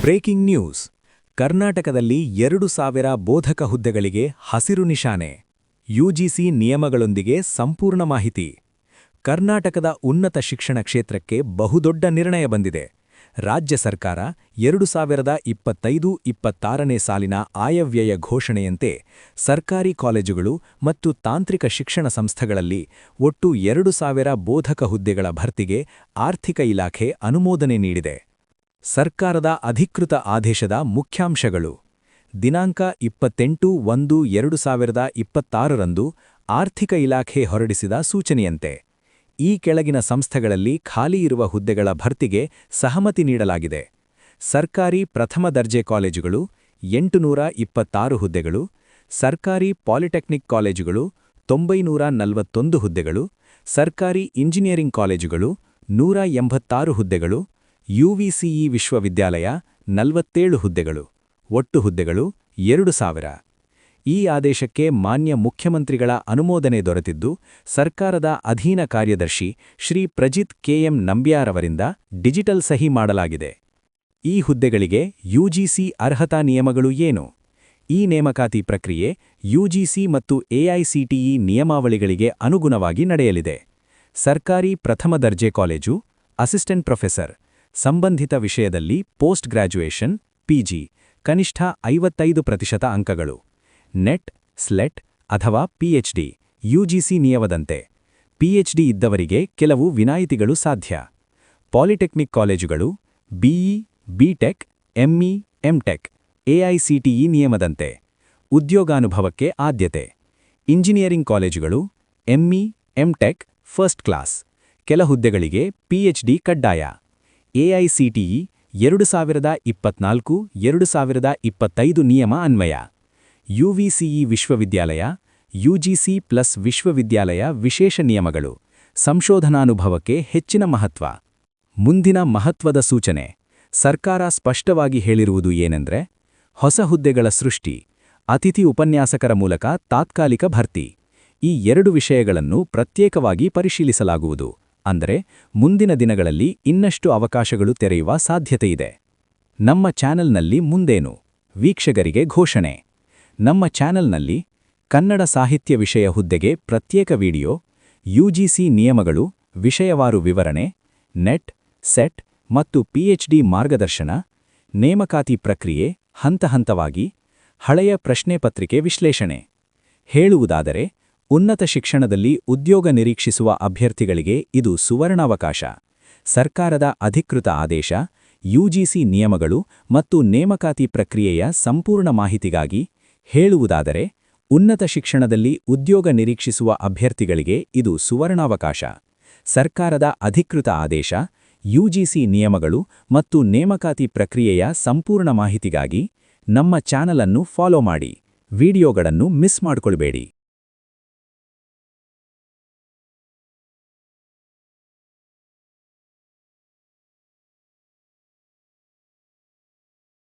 Breaking news. ಕರ್ನಾಟಕದಲ್ಲಿ 2000 ಬೋಧಕ ಹುದ್ದೆಗಳಿಗೆ ಹಸಿರು ನಿಶಾನೆ. ಯುಜಿಸಿ ನಿಯಮಗಳೊಂದಿಗೆ ಸಂಪೂರ್ಣ ಮಾಹಿತಿ. ಕರ್ನಾಟಕದ ಉನ್ನತ ಶಿಕ್ಷಣ ಕ್ಷೇತ್ರಕ್ಕೆ ಬಹುದೊಡ್ಡ ನಿರ್ಣಯ ಬಂದಿದೆ. ರಾಜ್ಯ ಸರ್ಕಾರ 2025-26ನೇ ಸಾಲಿನ ಆಯವ್ಯಯ ಘೋಷಣೆಯಂತೆ ಸರ್ಕಾರಿ ಕಾಲೇಜುಗಳು ಮತ್ತು ತಾಂತ್ರಿಕ ಶಿಕ್ಷಣ ಸಂಸ್ಥೆಗಳಲ್ಲಿ ಒಟ್ಟು 2000 ಬೋಧಕ ಹುದ್ದೆಗಳ ಭರ್ತಿಗೆ ಆರ್ಥಿಕ ಇಲಾಖೆ ಅನುಮೋದನೆ ನೀಡಿದೆ. ಸರ್ಕಾರದ ಅಧಿಕೃತ ಆದೇಶದ ಮುಖ್ಯಾಂಶಗಳು. ದಿನಾಂಕ 28/1/2026ರಂದು ಆರ್ಥಿಕ ಇಲಾಖೆ ಹೊರಡಿಸಿದ ಸೂಚನೆಯಂತೆ ಈ ಕೆಳಗಿನ ಸಂಸ್ಥೆಗಳಲ್ಲಿ ಖಾಲಿ ಇರುವ ಹುದ್ದೆಗಳ ಭರ್ತಿಗೆ ಸಹಮತಿ ನೀಡಲಾಗಿದೆ. ಸರ್ಕಾರಿ ಪ್ರಥಮ ದರ್ಜೆ ಕಾಲೇಜುಗಳು 826 ಹುದ್ದೆಗಳು, ಸರ್ಕಾರಿ ಪಾಲಿಟೆಕ್ನಿಕ್ ಕಾಲೇಜುಗಳು 941 ಹುದ್ದೆಗಳು, ಸರ್ಕಾರಿ ಇಂಜಿನಿಯರಿಂಗ್ ಕಾಲೇಜುಗಳು 186 ಹುದ್ದೆಗಳು, ಯುವಿಸಿಇ ವಿಶ್ವವಿದ್ಯಾಲಯ 47 ಹುದ್ದೆಗಳು. ಒಟ್ಟು ಹುದ್ದೆಗಳು 2000. ಈ ಆದೇಶಕ್ಕೆ ಮಾನ್ಯ ಮುಖ್ಯಮಂತ್ರಿಗಳ ಅನುಮೋದನೆ ದೊರೆತಿದ್ದು, ಸರ್ಕಾರದ ಅಧೀನ ಕಾರ್ಯದರ್ಶಿ ಶ್ರೀ ಪ್ರಜಿತ್ ಕೆಎಂ ನಂಬ್ಯಾರವರಿಂದ ಡಿಜಿಟಲ್ ಸಹಿ ಮಾಡಲಾಗಿದೆ. ಈ ಹುದ್ದೆಗಳಿಗೆ ಯುಜಿಸಿ ಅರ್ಹತಾ ನಿಯಮಗಳು ಏನು? ಈ ನೇಮಕಾತಿ ಪ್ರಕ್ರಿಯೆ ಯುಜಿಸಿ ಮತ್ತು ಎಐಸಿಟಿಇ ನಿಯಮಾವಳಿಗಳಿಗೆ ಅನುಗುಣವಾಗಿ ನಡೆಯಲಿದೆ. ಸರ್ಕಾರಿ ಪ್ರಥಮ ದರ್ಜೆ ಕಾಲೇಜು, ಅಸಿಸ್ಟೆಂಟ್ ಪ್ರೊಫೆಸರ್, ಸಂಬಂಧಿತ ವಿಷಯದಲ್ಲಿ ಪೋಸ್ಟ್ ಗ್ರಾಜ್ಯುಯೇಷನ್ ಪಿಜಿ, ಕನಿಷ್ಠ 55% ಅಂಕಗಳು. ನೆಟ್, ಸ್ಲೆಟ್ ಅಥವಾ ಪಿಎಚ್ಡಿ ಯುಜಿಸಿ ನಿಯಮದಂತೆ. ಪಿಎಚ್ಡಿ ಇದ್ದವರಿಗೆ ಕೆಲವು ವಿನಾಯಿತಿಗಳು ಸಾಧ್ಯ. ಪಾಲಿಟೆಕ್ನಿಕ್ ಕಾಲೇಜುಗಳು BE, BTech, ME, MTech AICTE ನಿಯಮದಂತೆ. ಉದ್ಯೋಗಾನುಭವಕ್ಕೆ ಆದ್ಯತೆ. ಇಂಜಿನಿಯರಿಂಗ್ ಕಾಲೇಜುಗಳು ಎಂಇ, ಎಂಟೆಕ್ ಫಸ್ಟ್ ಕ್ಲಾಸ್. ಕೆಲ ಹುದ್ದೆಗಳಿಗೆ ಪಿಎಚ್ಡಿ ಕಡ್ಡಾಯ. ಎಐಸಿಟಿಇ 2024-2025 ನಿಯಮ ಅನ್ವಯ. ಯುವಿಸಿಇ ವಿಶ್ವವಿದ್ಯಾಲಯ, ಯುಜಿಸಿ ಪ್ಲಸ್ ವಿಶ್ವವಿದ್ಯಾಲಯ ವಿಶೇಷ ನಿಯಮಗಳು. ಸಂಶೋಧನಾನುಭವಕ್ಕೆ ಹೆಚ್ಚಿನ ಮಹತ್ವ. ಮುಂದಿನ ಮಹತ್ವದ ಸೂಚನೆ. ಸರ್ಕಾರ ಸ್ಪಷ್ಟವಾಗಿ ಹೇಳಿರುವುದು ಏನೆಂದರೆ, ಹೊಸ ಹುದ್ದೆಗಳ ಸೃಷ್ಟಿ, ಅತಿಥಿ ಉಪನ್ಯಾಸಕರ ಮೂಲಕ ತಾತ್ಕಾಲಿಕ ಭರ್ತಿ. ಈ 2 ವಿಷಯಗಳನ್ನು ಪ್ರತ್ಯೇಕವಾಗಿ ಪರಿಶೀಲಿಸಲಾಗುವುದು. ಅಂದರೆ ಮುಂದಿನ ದಿನಗಳಲ್ಲಿ ಇನ್ನಷ್ಟು ಅವಕಾಶಗಳು ತೆರೆಯುವ ಸಾಧ್ಯತೆಯಿದೆ. ನಮ್ಮ ಚಾನೆಲ್ನಲ್ಲಿ ಮುಂದೇನು? ವೀಕ್ಷಕರಿಗೆ ಘೋಷಣೆ. ನಮ್ಮ ಚಾನೆಲ್ನಲ್ಲಿ ಕನ್ನಡ ಸಾಹಿತ್ಯ ವಿಷಯ ಹುದ್ದೆಗೆ ಪ್ರತ್ಯೇಕ ವಿಡಿಯೋ, ಯುಜಿಸಿ ನಿಯಮಗಳು, ವಿಷಯವಾರು ವಿವರಣೆ, ನೆಟ್, ಸೆಟ್ ಮತ್ತು ಪಿಎಚ್ಡಿ ಮಾರ್ಗದರ್ಶನ, ನೇಮಕಾತಿ ಪ್ರಕ್ರಿಯೆ ಹಂತ ಹಂತವಾಗಿ, ಹಳೆಯ ಪ್ರಶ್ನೆ ಪತ್ರಿಕೆ ವಿಶ್ಲೇಷಣೆ. ಹೇಳುವುದಾದರೆ, ಉನ್ನತ ಶಿಕ್ಷಣದಲ್ಲಿ ಉದ್ಯೋಗ ನಿರೀಕ್ಷಿಸುವ ಅಭ್ಯರ್ಥಿಗಳಿಗೆ ಇದು ಸುವರ್ಣಾವಕಾಶ. ಸರ್ಕಾರದ ಅಧಿಕೃತ ಆದೇಶ, ಯುಜಿಸಿ ನಿಯಮಗಳು ಮತ್ತು ನೇಮಕಾತಿ ಪ್ರಕ್ರಿಯೆಯ ಸಂಪೂರ್ಣ ಮಾಹಿತಿಗಾಗಿ. ಹೇಳುವುದಾದರೆ, ಉನ್ನತ ಶಿಕ್ಷಣದಲ್ಲಿ ಉದ್ಯೋಗ ನಿರೀಕ್ಷಿಸುವ ಅಭ್ಯರ್ಥಿಗಳಿಗೆ ಇದು ಸುವರ್ಣಾವಕಾಶ. ಸರ್ಕಾರದ ಅಧಿಕೃತ ಆದೇಶ, ಯುಜಿಸಿ ನಿಯಮಗಳು ಮತ್ತು ನೇಮಕಾತಿ ಪ್ರಕ್ರಿಯೆಯ ಸಂಪೂರ್ಣ ಮಾಹಿತಿಗಾಗಿ ನಮ್ಮ ಚಾನಲ್ ಅನ್ನು ಫಾಲೋ ಮಾಡಿ. ವಿಡಿಯೋಗಳನ್ನು ಮಿಸ್ ಮಾಡಿಕೊಳ್ಳಬೇಡಿ.